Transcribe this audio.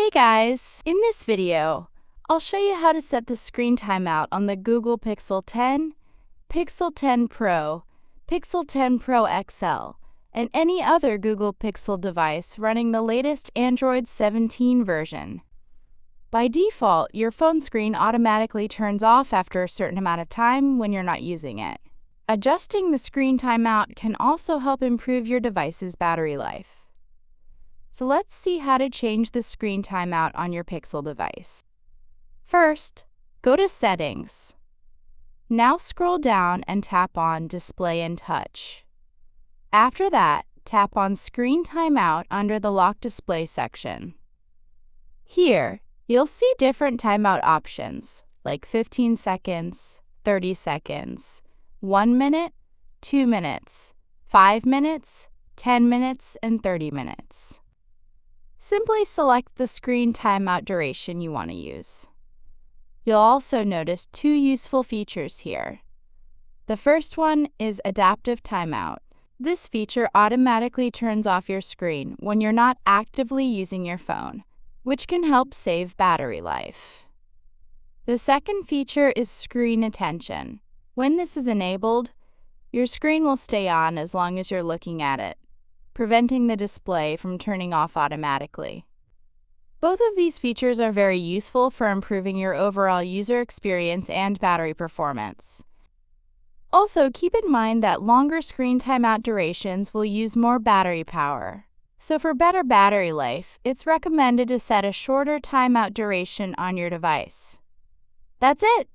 Hey guys! In this video, I'll show you how to set the screen timeout on the Google Pixel 10, Pixel 10 Pro, Pixel 10 Pro XL, and any other Google Pixel device running the latest Android 17 version. By default, your phone screen automatically turns off after a certain amount of time when you're not using it. Adjusting the screen timeout can also help improve your device's battery life. So let's see how to change the screen timeout on your Pixel device. First, go to Settings. Now scroll down and tap on Display and Touch. After that, tap on Screen Timeout under the Lock Display section. Here, you'll see different timeout options like 15 seconds, 30 seconds, 1 minute, 2 minutes, 5 minutes, 10 minutes, and 30 minutes. Simply select the screen timeout duration you want to use. You'll also notice two useful features here. The first one is Adaptive Timeout. This feature automatically turns off your screen when you're not actively using your phone, which can help save battery life. The second feature is Screen Attention. When this is enabled, your screen will stay on as long as you're looking at it, preventing the display from turning off automatically. Both of these features are very useful for improving your overall user experience and battery performance. Also, keep in mind that longer screen timeout durations will use more battery power. So for better battery life, it's recommended to set a shorter timeout duration on your device. That's it!